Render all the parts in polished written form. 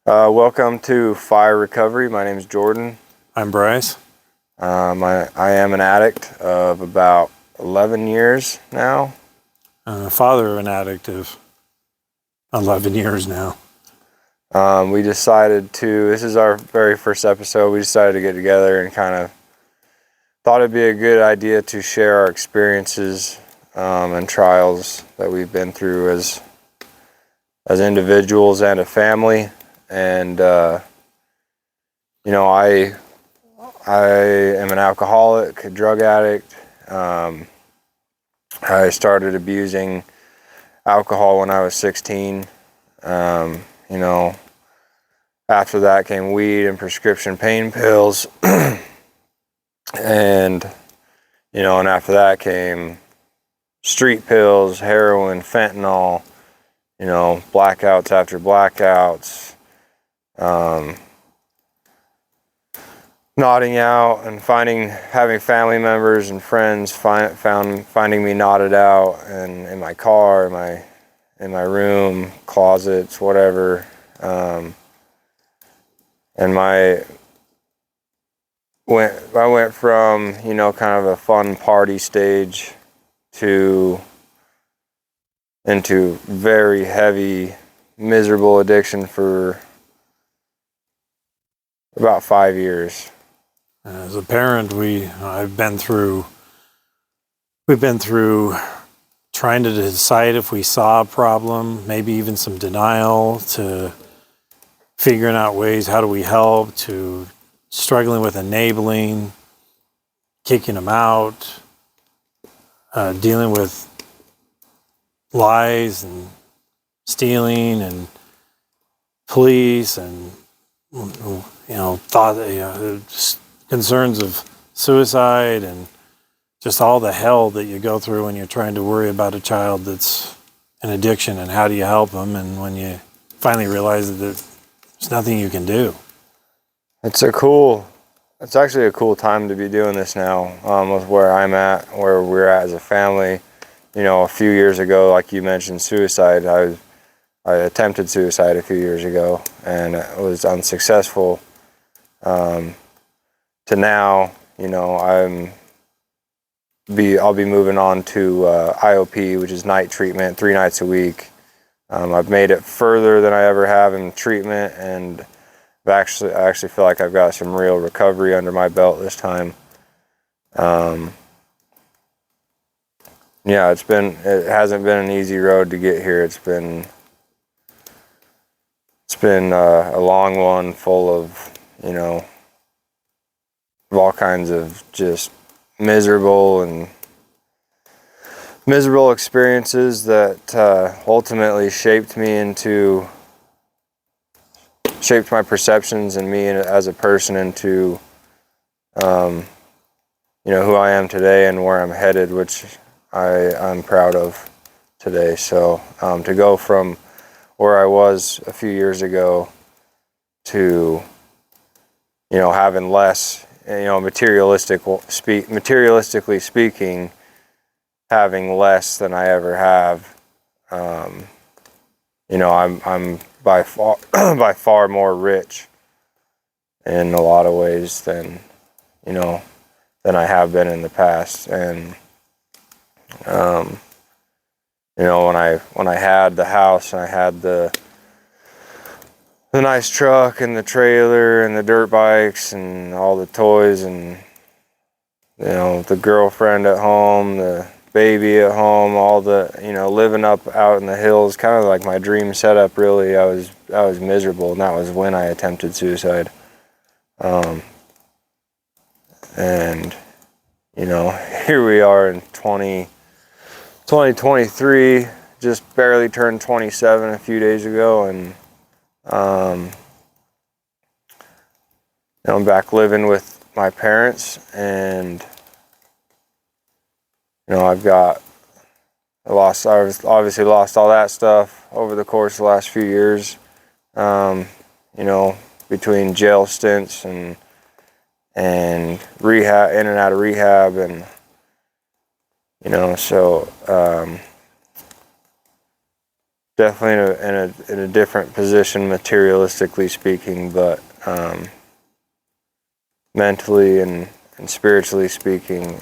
Welcome to Fire Recovery. My name is Jordan. I'm Bryce. I am an addict of about 11 years now. Father of an addict of 11 years now. This is our very first episode. We decided to get together and kind of thought it'd be a good idea to share our experiences and trials that we've been through as individuals and a family. And I am an alcoholic, a drug addict. I started abusing alcohol when I was 16. After that came weed and prescription pain pills. and after that came street pills, heroin, fentanyl, blackouts after blackouts. Nodding out and having family members and friends finding me knotted out and in my car, in my room, closets, whatever. I went from kind of a fun party stage into very heavy, miserable addiction for about 5 years. As a parent, we've been through trying to decide if we saw a problem, maybe even some denial, to figuring out ways, how do we help, to struggling with enabling, kicking them out, dealing with lies and stealing and police and concerns of suicide and just all the hell that you go through when you're trying to worry about a child that's an addiction, and how do you help them, and when you finally realize that there's nothing you can do. It's actually a cool time to be doing this now, with where I'm at, where we're at as a family. A few years ago, like you mentioned, suicide, I attempted suicide a few years ago and it was unsuccessful. To now, I'll be moving on to IOP, which is night treatment, 3 nights a week. I've made it further than I ever have in treatment, and I actually feel like I've got some real recovery under my belt this time. It hasn't been an easy road to get here. It's been a long one, full of all kinds of just miserable experiences that ultimately shaped my perceptions and me as a person into who I am today and where I'm headed, which I'm proud of today. So to go from where I was a few years ago to having less, materialistically speaking, having less than I ever have. I'm by far more rich in a lot of ways than I have been in the past. And when I had the house and I had the nice truck and the trailer and the dirt bikes and all the toys and the girlfriend at home, the baby at home, all the living up out in the hills, kind of like my dream setup. Really, I was miserable, and that was when I attempted suicide. And here we are in 2023, just barely turned 27 a few days ago, and I'm back living with my parents, and I obviously lost all that stuff over the course of the last few years, between jail stints and rehab, in and out of rehab, and definitely in a different position, materialistically speaking, but mentally and spiritually speaking,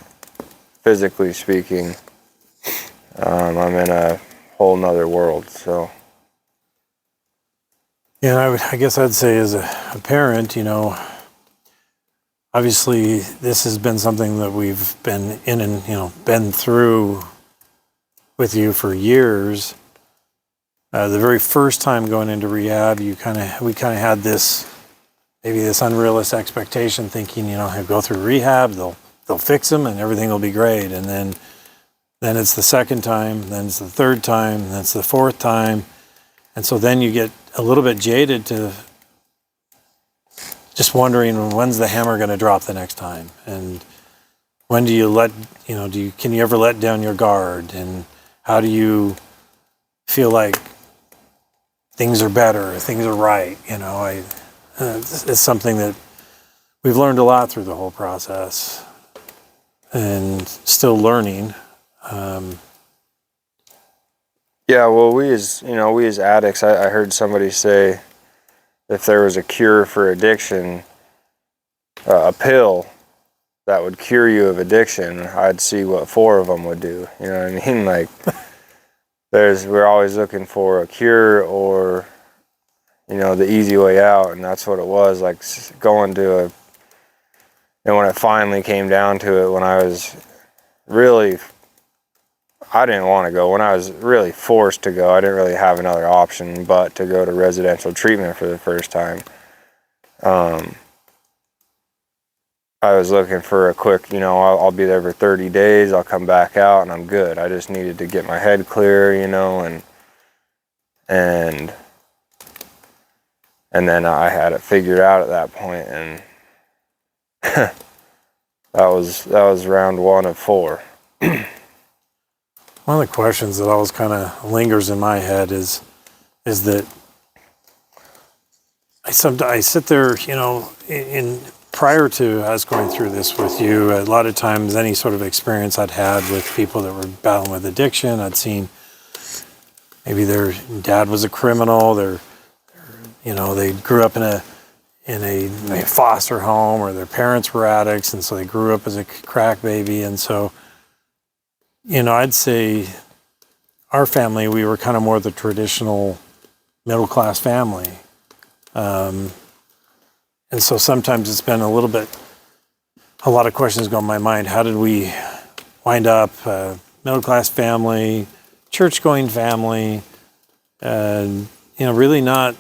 physically speaking, I'm in a whole nother world. So Yeah, I guess I'd say as a parent, obviously this has been something that we've been in and, been through with you for years. The very first time going into rehab, we kind of had this unrealistic expectation, thinking, he'll go through rehab, they'll fix him and everything will be great. And then it's the second time, then it's the third time, then it's the fourth time. And so then you get a little bit jaded to just wondering, when's the hammer going to drop the next time? And when do you can you ever let down your guard? And how do you feel like things are better, things are right? It's something that we've learned a lot through the whole process and still learning. yeah, well, we as addicts, I heard somebody say, if there was a cure for addiction, a pill that would cure you of addiction, I'd see what 4 of them would do. You know what I mean? Like, we're always looking for a cure or, the easy way out, and that's what it was. Like going to and when it finally came down to it, when I was really, I didn't want to go. When I was really forced to go, I didn't really have another option but to go to residential treatment for the first time. I was looking for a quick, I'll be there for 30 days, I'll come back out and I'm good. I just needed to get my head clear, and then I had it figured out at that point, and that was round 1 of 4. One of the questions that always kind of lingers in my head is that I sit there, in prior to us going through this with you, a lot of times any sort of experience I'd had with people that were battling with addiction, I'd seen maybe their dad was a criminal, they grew up in a foster home, or their parents were addicts, and so they grew up as a crack baby. And so, I'd say our family, we were kind of more the traditional middle-class family. And so sometimes it's been a lot of questions go in my mind. How did we wind up middle-class family, church-going family, and, really not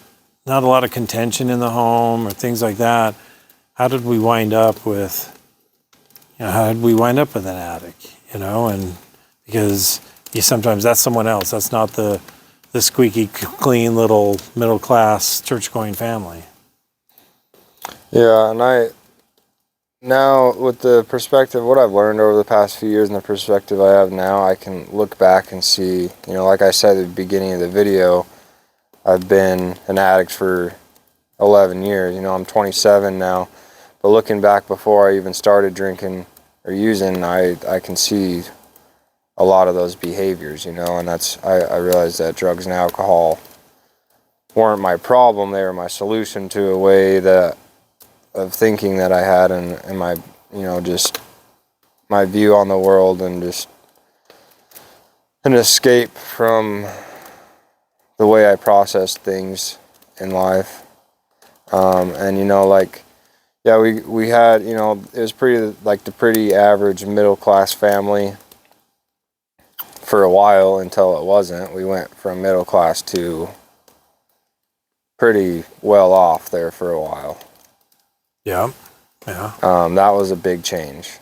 a lot of contention in the home or things like that. How did we wind up with an addict, and because sometimes that's someone else. That's not the squeaky clean little middle-class church-going family. Yeah, and now with the perspective, what I've learned over the past few years and the perspective I have now, I can look back and see, like I said at the beginning of the video, I've been an addict for 11 years. I'm 27 now, but looking back before I even started drinking or using, I can see a lot of those behaviors, and I realized that drugs and alcohol weren't my problem, they were my solution to a way of thinking that I had, and my, just my view on the world, and just an escape from the way I processed things in life. And we had, it was pretty average middle class family for a while until it wasn't. We went from middle class to pretty well off there for a while. Yeah. That was a big change.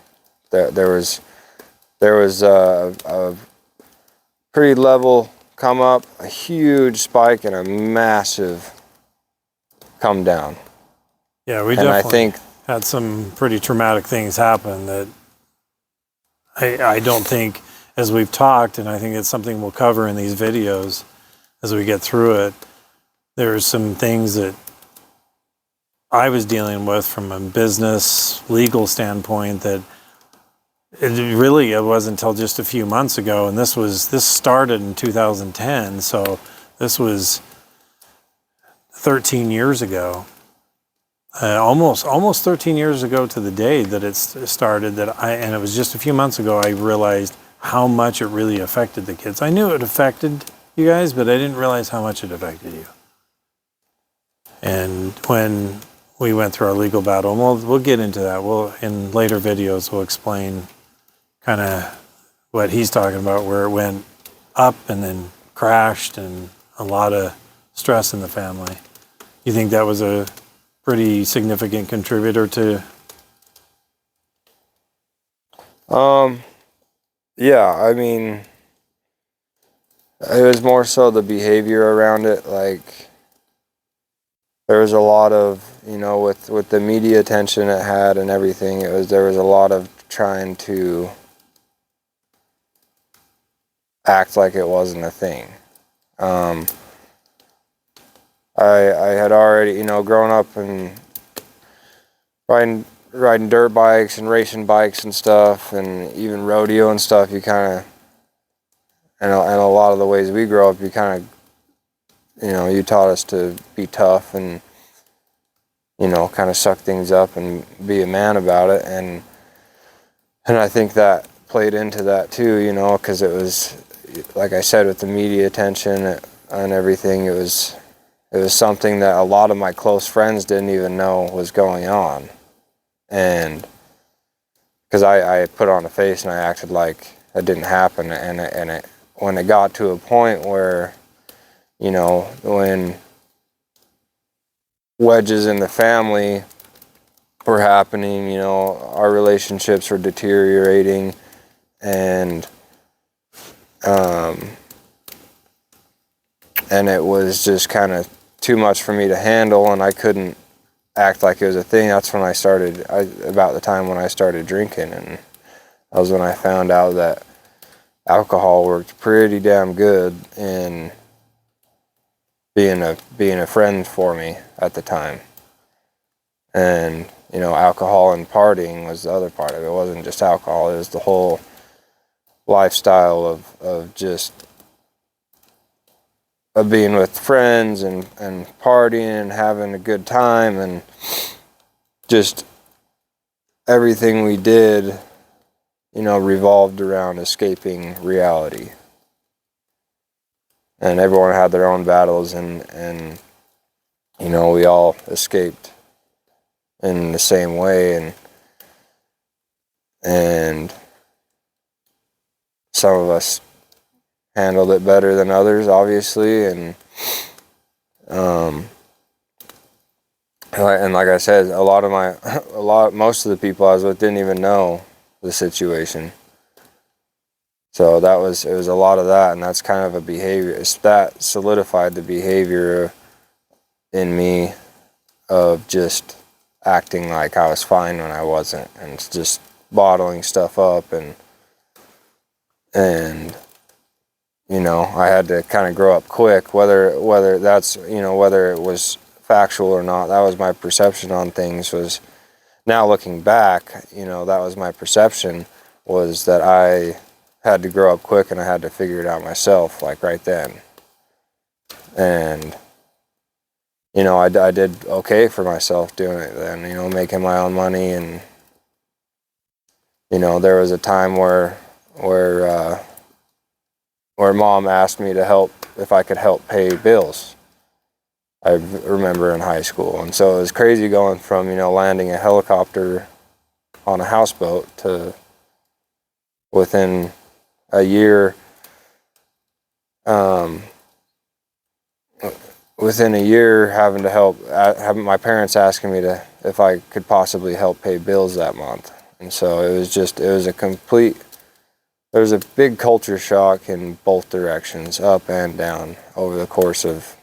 There was a pretty level come up, a huge spike, and a massive come down. Yeah, we definitely had some pretty traumatic things happen that I don't think, as we've talked, and I think it's something we'll cover in these videos as we get through it, there's some things that I was dealing with from a business, legal standpoint that it wasn't until just a few months ago, and this started in 2010, so This was 13 years ago. Almost 13 years ago to the day that it started, and it was just a few months ago I realized how much it really affected the kids. I knew it affected you guys, but I didn't realize how much it affected you. And when we went through our legal battle, and we'll get into that. In later videos, we'll explain kind of what he's talking about, where it went up and then crashed, and a lot of stress in the family. You think that was a pretty significant contributor to? Yeah, I mean, it was more so the behavior around it. Like, there was a lot of, with the media attention it had and everything, there was a lot of trying to act like it wasn't a thing. I had already, grown up and riding dirt bikes and racing bikes and stuff, and even rodeo and stuff. You kind of, and a lot of the ways we grow up, you kind of, you taught us to be tough and, kind of suck things up and be a man about it. And I think that played into that too, because it was, like I said, with the media attention and everything, it was something that a lot of my close friends didn't even know was going on. And because I put on a face and I acted like it didn't happen. And when it got to a point where, when wedges in the family were happening, our relationships were deteriorating, and it was just kind of too much for me to handle, and I couldn't act like it was a thing. That's when about the time when I started drinking, and that was when I found out that alcohol worked pretty damn good in being a friend for me at the time. And alcohol and partying was the other part of it. It wasn't just alcohol, it was the whole lifestyle of just of being with friends and partying and having a good time, and just everything we did, revolved around escaping reality. And everyone had their own battles, and we all escaped in the same way, and some of us handled it better than others, obviously, and like I said, most of the people I was with didn't even know the situation. So it was a lot of that, and that's kind of a behavior. That solidified the behavior in me of just acting like I was fine when I wasn't, and just bottling stuff up, and I had to kind of grow up quick, whether that's, whether it was factual or not. That was my perception on things. Was now looking back, that was my perception, was that I had to grow up quick and I had to figure it out myself, like right then. And I did okay for myself doing it then, making my own money. And there was a time where mom asked me to help, if I could help pay bills. I remember in high school. And so it was crazy going from, landing a helicopter on a houseboat to within a year, having to help, having my parents asking me if I could possibly help pay bills that month. And so it was a big culture shock in both directions, up and down, over the course of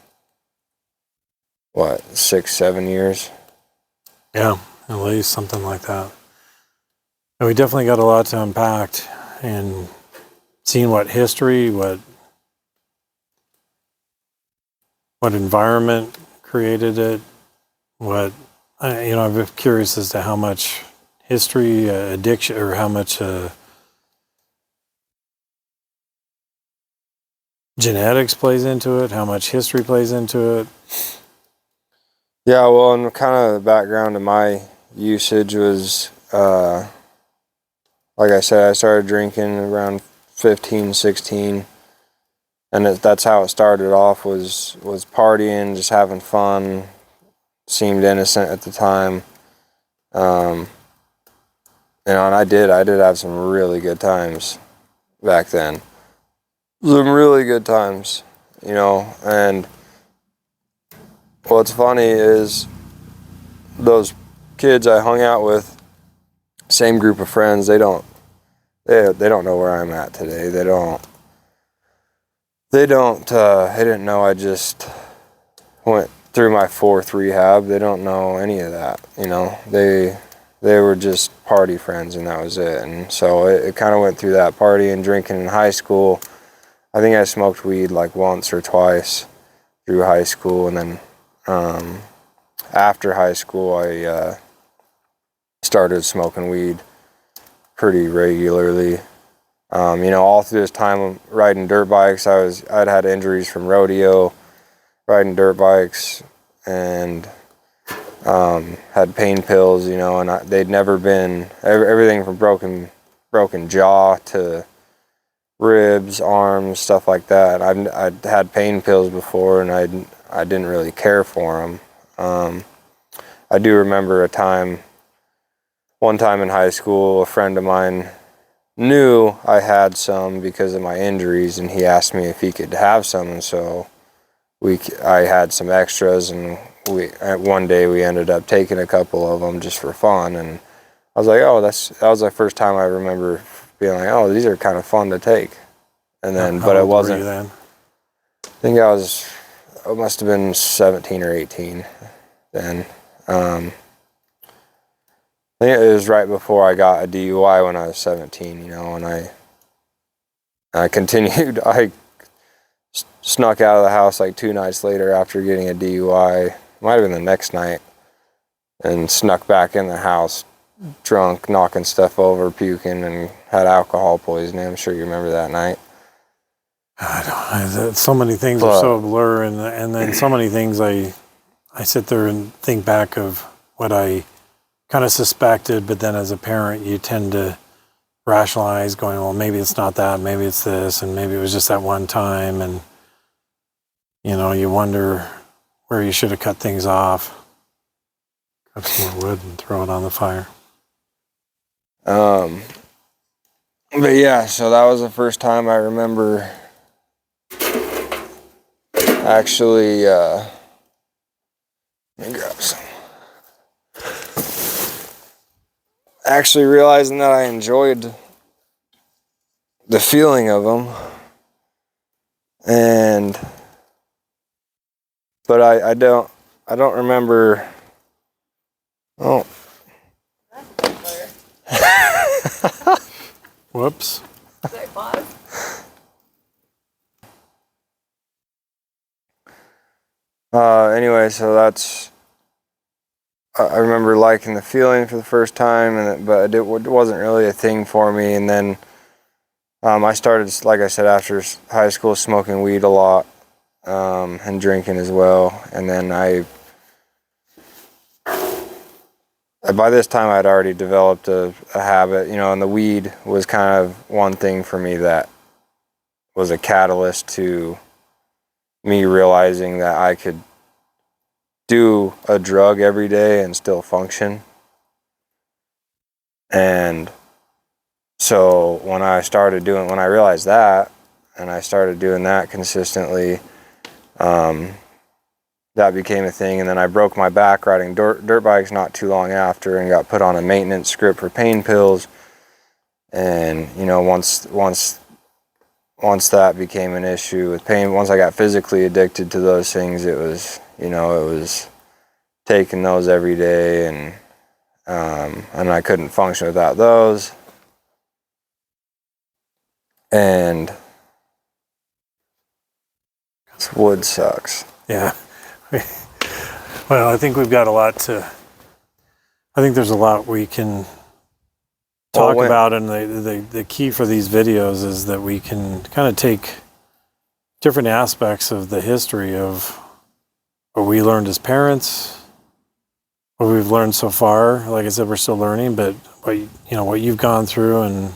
6-7 years. Yeah, at least something like that. And we definitely got a lot to unpack, and seeing what history, what environment created it, I'm curious as to how much history, addiction, or how much genetics plays into it, how much history plays into it. Yeah, well, and kind of the background of my usage was, like I said, I started drinking around 15, 16, and that's how it started off, was partying, just having fun, seemed innocent at the time. And I did have some really good times back then. Some really good times, and what's funny is those kids I hung out with, same group of friends, they don't know where I'm at today. They didn't know I just went through my 4th rehab. They don't know any of that, They were just party friends, and that was it. And so it kind of went through that party and drinking in high school. I think I smoked weed like once or twice through high school, and then after high school I started smoking weed pretty regularly. All through this time of riding dirt bikes, I'd had injuries from rodeo, riding dirt bikes, and had pain pills, and they'd never been, everything from broken jaw to ribs, arms, stuff like that. I'd had pain pills before, and I didn't really care for them. I do remember one time in high school, a friend of mine knew I had some because of my injuries, and he asked me if he could have some, and so I had some extras, and one day we ended up taking a couple of them just for fun, and I was like, oh, that was the first time I remember being like, oh, these are kind of fun to take. And then, but it wasn't. Were you then? I think I must have been 17 or 18 then. I think it was right before I got a DUI when I was 17, and I continued. I snuck out of the house like 2 nights later after getting a DUI. Might have been the next night, and snuck back in the house drunk, knocking stuff over, puking, and had alcohol poisoning. I'm sure you remember that night. So many things are so blur, and then so many things I sit there and think back of what I kind of suspected, but then as a parent you tend to rationalize, going, well, maybe it's not that, maybe it's this, and maybe it was just that one time, and you wonder where you should have cut things off. Grab some more wood and throw it on the fire. But yeah, so that was the first time I remember actually, let me grab some. Actually realizing that I enjoyed the feeling of them, but I don't remember. Oh. Whoops. Sorry, pause. Anyway, so I remember liking the feeling for the first time, but it wasn't really a thing for me. And then I started, like I said, after high school, smoking weed a lot, and drinking as well. And then by this time I'd already developed a habit, and the weed was kind of one thing for me that was a catalyst to me realizing that I could do a drug every day and still function. And so when I realized that, and I started doing that consistently, that became a thing. And then I broke my back riding dirt bikes not too long after, and got put on a maintenance script for pain pills. And once that became an issue with pain, once I got physically addicted to those things, it was taking those every day, and I couldn't function without those. And wood sucks. Yeah. Well, I think we've got I think there's a lot we can talk about, and the key for these videos is that we can kind of take different aspects of the history of what we learned as parents, what we've learned so far. Like I said, we're still learning, but what you've gone through, and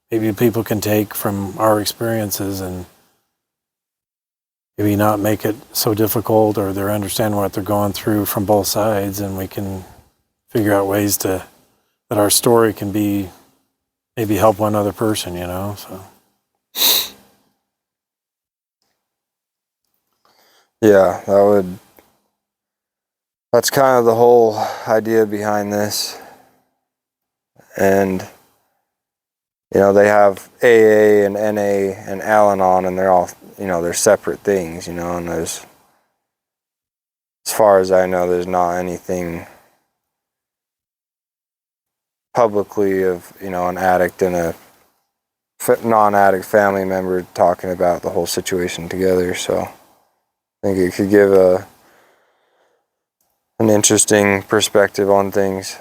maybe people can take from our experiences and maybe not make it so difficult, or they understand what they're going through from both sides, and we can figure out ways that our story can be maybe help one other person, so. Yeah, that's kind of the whole idea behind this. And they have AA and NA and Al-Anon, and they're all, they're separate things, and there's, as far as I know, there's not anything publicly of, an addict and a non-addict family member talking about the whole situation together. So I think it could give an interesting perspective on things.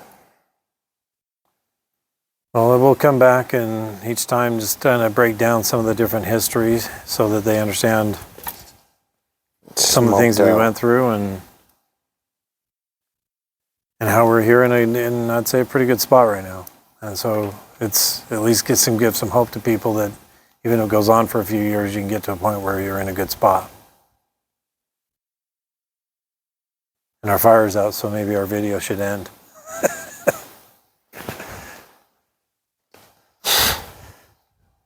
Well, we'll come back and each time just kind of break down some of the different histories so that they understand some of the things that we went through and how we're here in I'd say a pretty good spot right now. And so it's at least give some hope to people that even if it goes on for a few years, you can get to a point where you're in a good spot. And our fire's out, so maybe our video should end.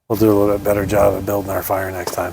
We'll do a little bit better job of building our fire next time.